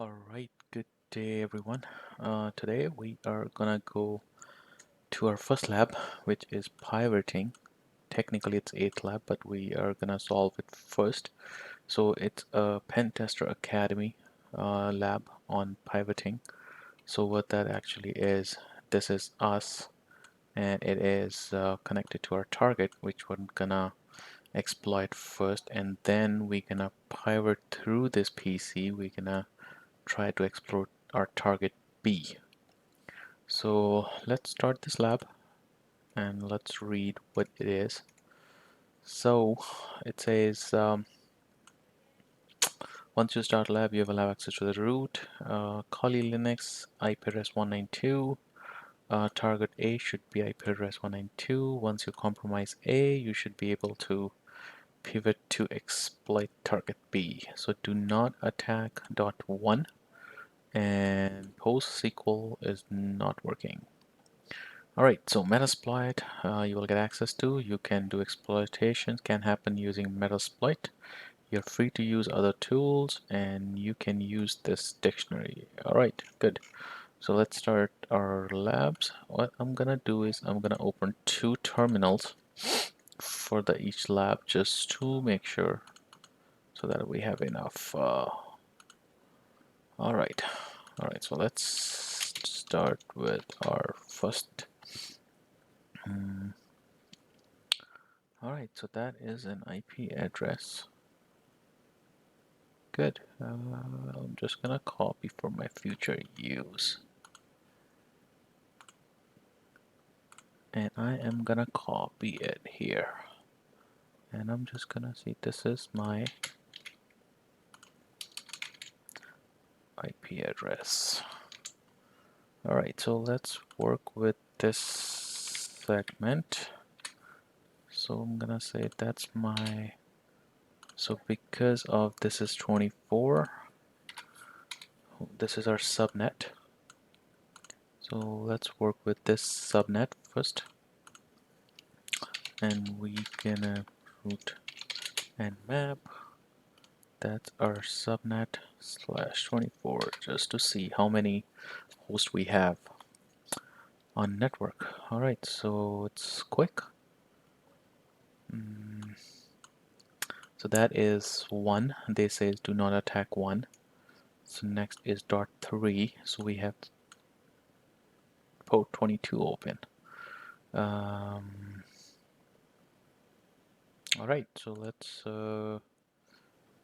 Alright, good day everyone. Today we are gonna go to our first lab, which is pivoting. Technically it's 8th lab, but we are gonna solve it first. So it's a Pentester Academy lab on pivoting. So what that actually is, this is us, and it is connected to our target, which we're gonna exploit first, and then we're gonna pivot through this PC. We're gonna try to exploit our target B. So let's start this lab and let's read what it is. So it says once you start lab, you will have access to the root, Kali Linux, IP address 192. Target A should be IP address 192. Once you compromise A, you should be able to pivot to exploit target B. So do not attack .1, and PostSQL is not working. Alright, so Metasploit you will get access to. You can do exploitation, can happen using Metasploit. You're free to use other tools and you can use this dictionary. Alright, good. So let's start our labs. What I'm gonna do is I'm gonna open 2 terminals for each lab just to make sure so that we have enough. Alright, so let's start with our first. Alright, so that is an IP address. Good. I'm just gonna copy for my future use. And I am gonna copy it here. And I'm just gonna see, this is my IP address. Alright, so let's work with this segment. So I'm gonna say that's my, so because of this is 24, this is our subnet. So let's work with this subnet first. And we gonna route and map. That's our subnet /24 just to see how many hosts we have on network. Alright, so it's quick. So that is 1. They say do not attack 1. So next is .3. So we have port 22 open. Alright, so let's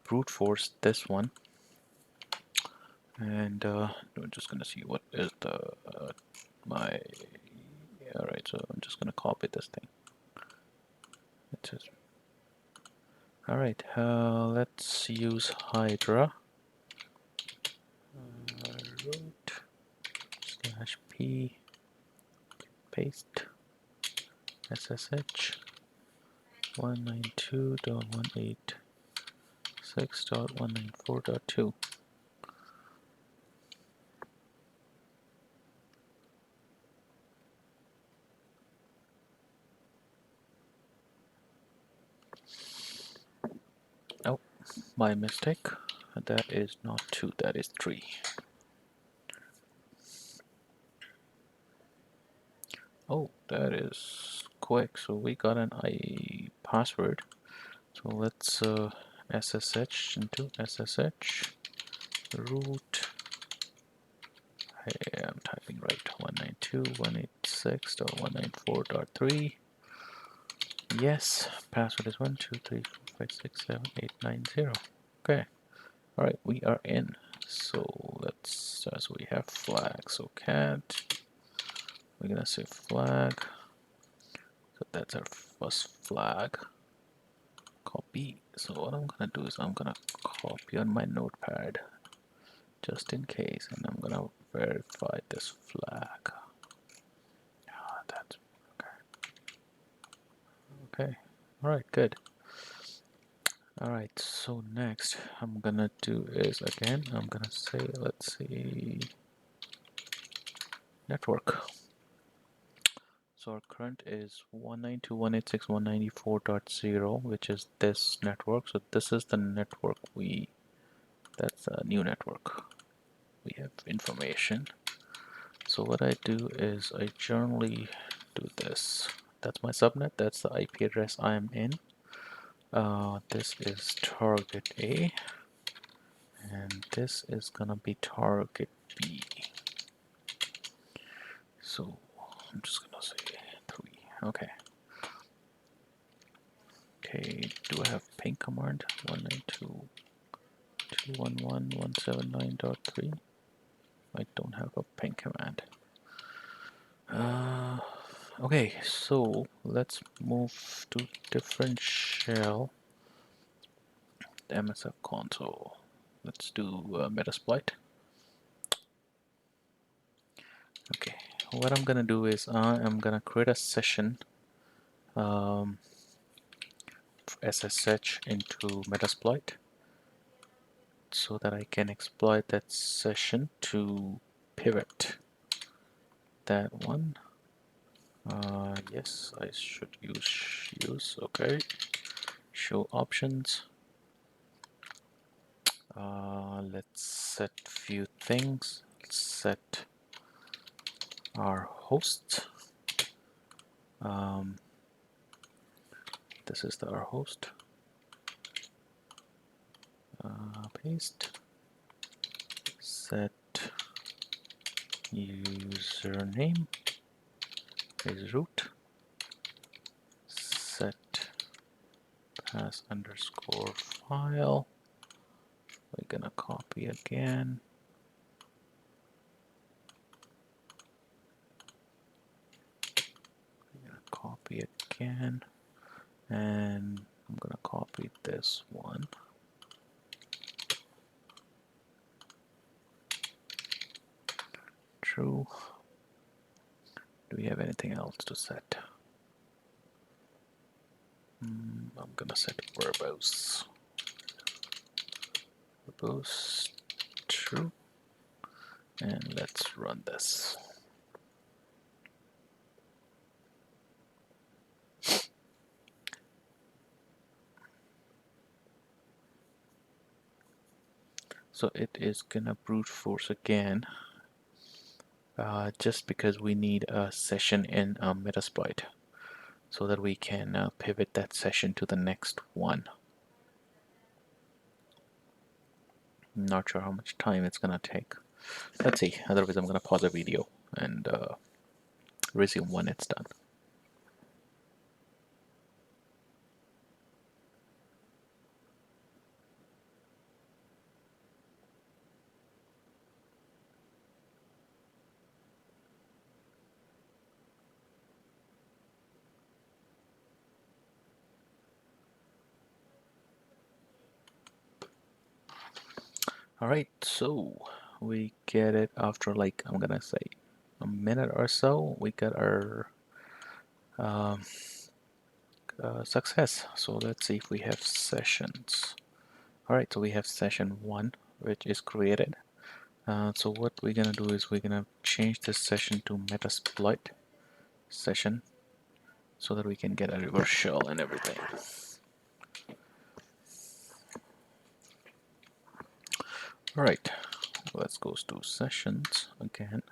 brute force this one. And we're just gonna see what is the my. Alright, so I'm just gonna copy this thing. It says, alright, let's use Hydra. Root /p paste SSH 192.186.194.2. Oh, my mistake. That is not 2, that is 3. Oh, that is quick. So we got an password. So let's SSH into SSH root. Hey, I'm typing right. 192.186.194.3. Yes, password is 12345678990. Okay. Alright, we are in. So let's, as we have flag, so cat, we're gonna say flag. So that's our first flag. Copy. So what I'm gonna do is I'm gonna copy on my notepad just in case, and I'm gonna verify this flag. That's okay. Okay. Alright, good. Alright, so next I'm gonna do is again, I'm gonna say, let's see, network. So our current is 192.186.194.0, which is this network. So this is the network that's a new network. we have information. So what I do is I generally do this. That's my subnet, that's the IP address I am in. This is target A, and this is gonna be target B. So I'm just gonna say 3. Okay. Okay, do I have ping command? 192.111.179.3. I don't have a ping command. Okay, so let's move to different shell. The MSF console. Let's do Metasploit. Okay, what I'm gonna do is I am gonna create a session SSH into Metasploit so that I can exploit that session to pivot that one. Yes, I should use. Okay, show options. Let's set few things. Let's set our host. This is our host. Paste. Set username is root. Set pass underscore file. We're gonna copy again. Copy again, and I'm gonna copy this one. True. Do we have anything else to set? I'm gonna set verbose. Verbose true, and let's run this. So it is gonna brute force again, just because we need a session in Metasploit so that we can pivot that session to the next one. Not sure how much time it's gonna take. Let's see, otherwise I'm gonna pause the video and resume when it's done. Alright, so we get it after, like, I'm gonna say a minute or so. We got our success. So let's see if we have sessions. Alright, so we have session 1, which is created. So what we're gonna do is we're gonna change this session to Metasploit session so that we can get a reverse shell and everything. Alright, let's go to sessions again.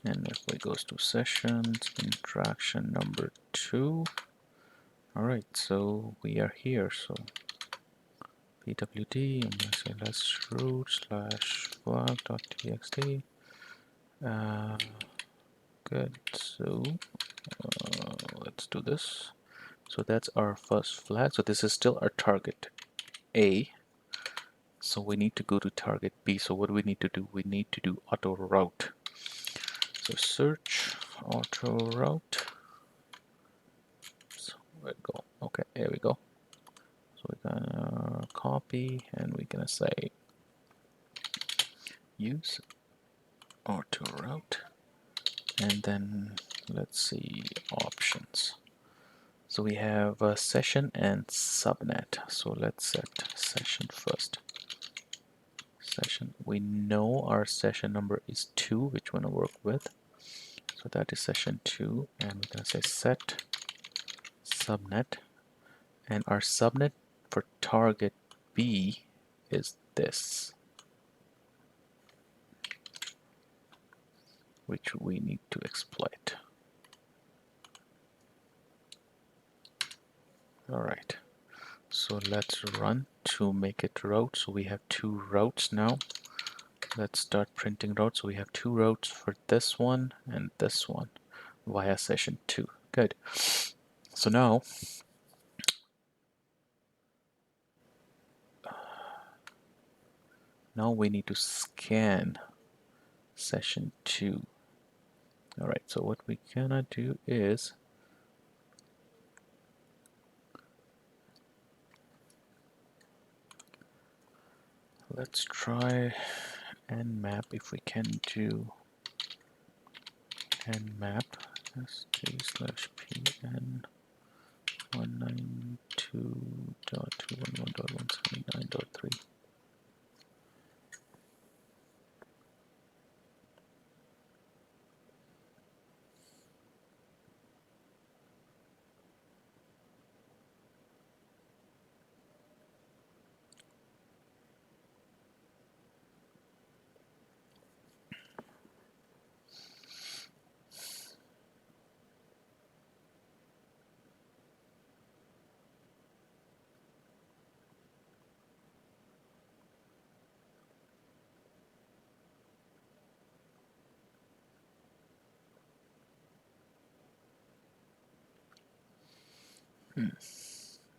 And if we go to sessions, interaction number 2. Alright, so we are here. So pwd, I'm going to say let's root slash flag.txt. Good, so let's do this. So that's our first flag. So this is still our target A. So we need to go to target B. So what do we need to do? We need to do autoroute. So search autoroute. So where it go? Okay, there we go. So we're gonna copy and we're gonna say use autoroute, and then let's see options. So we have a session and subnet. So let's set session first. Session, we know our session number is 2, which we want to work with. So that is session 2, and we're gonna say set subnet, and our subnet for target B is this. which we need to exploit. All right, so let's run to make it route. So we have two routes now. Let's start printing routes. So we have two routes for this one and this one via session 2. Good. So now we need to scan session 2. All right, so what we gonna do is let's try nmap if we can do nmap st/pn 192.211.179.3.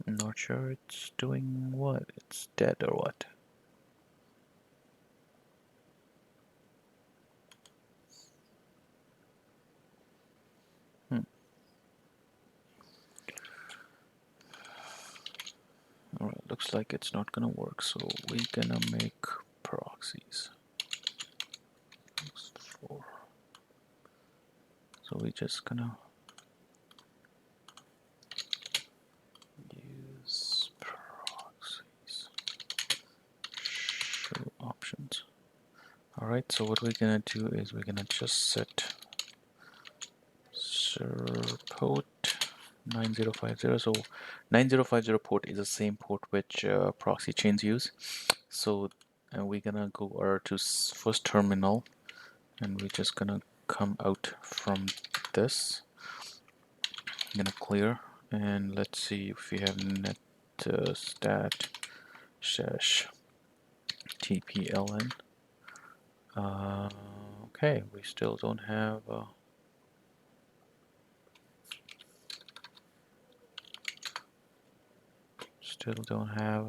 I'm not sure it's doing what. It's dead or what. Alright, looks like it's not gonna work, so we're gonna make proxies. So we're just gonna use proxies. Show options. Alright, so what we're gonna do is we're gonna just set server port 9050. So 9050 port is the same port which proxy chains use. So we're gonna go to first terminal, and we're just gonna come out from this. I'm gonna clear, and let's see if we have net stat shash tpln. Okay, we still don't have a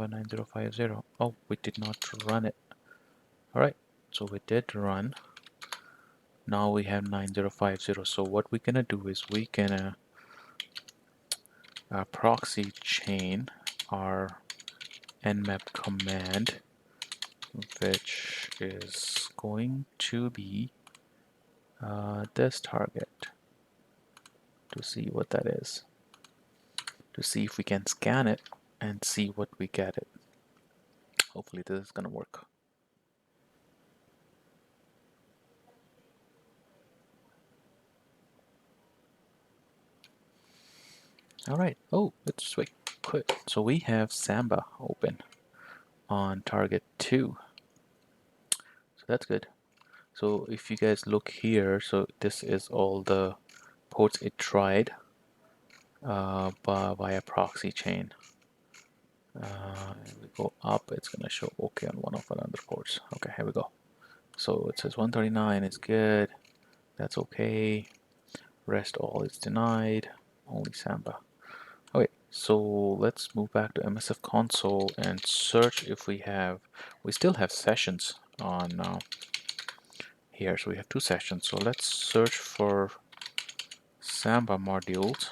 9050. Oh, we did not run it. Alright, so we did run. Now we have 9050. So what we're gonna do is we can proxy chain our nmap command, which is going to be this target, to see what that is, to see if we can scan it and see what we get it. Hopefully this is gonna work. Alright, oh, let's wait, quick. So we have Samba open on target 2. So that's good. So if you guys look here, so this is all the ports it tried via proxy chain. We go up, it's gonna show okay on one of another ports. Okay, here we go. So it says 139 is good, that's okay. Rest all is denied, only Samba. Okay, so let's move back to MSF console and search if we still have sessions on here. So we have 2 sessions. So let's search for Samba modules.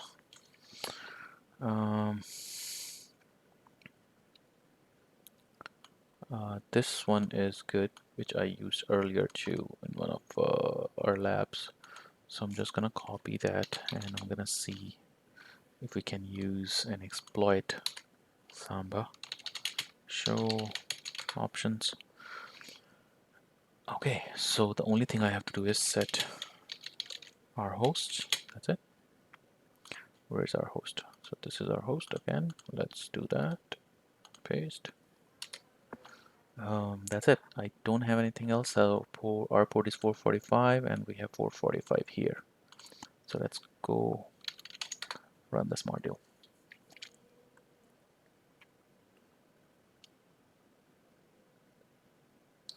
This one is good, which I used earlier too in one of our labs. So I'm just gonna copy that, and I'm gonna see if we can use and exploit Samba. Show options. Okay, so the only thing I have to do is set our host. That's it. Where is our host? So this is our host again. Let's do that. Paste. That's it. I don't have anything else. So our port is 445 and we have 445 here. So let's go run this module.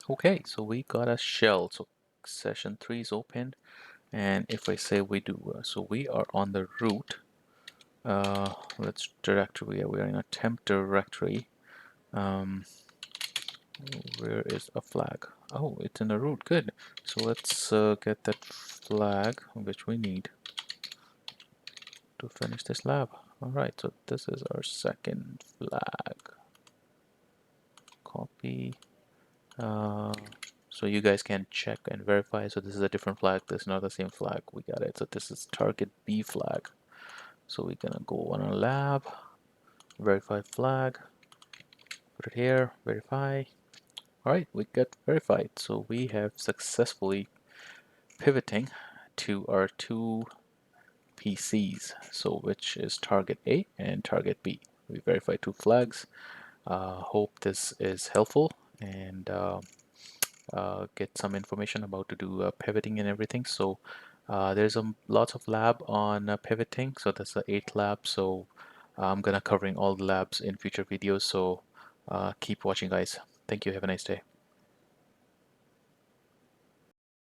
Okay, so we got a shell. So session 3 is open. And if I say we do, so we are on the root. Let's directory. We are in a temp directory. Um, where is a flag? Oh, it's in the root. Good. So let's get that flag which we need to finish this lab. All right. So this is our second flag. Copy. Uh, so you guys can check and verify. So this is a different flag. This is not the same flag. We got it. So this is target B flag. So we're gonna go on our lab, verify flag, put it here, verify. All right, we got verified. So we have successfully pivoting to our two PCs. So which is target A and target B. We verified two flags. Hope this is helpful and get some information about to do pivoting and everything. So there's lots of lab on pivoting. So that's the 8th lab. So I'm gonna covering all the labs in future videos. So keep watching, guys. Thank you. Have a nice day.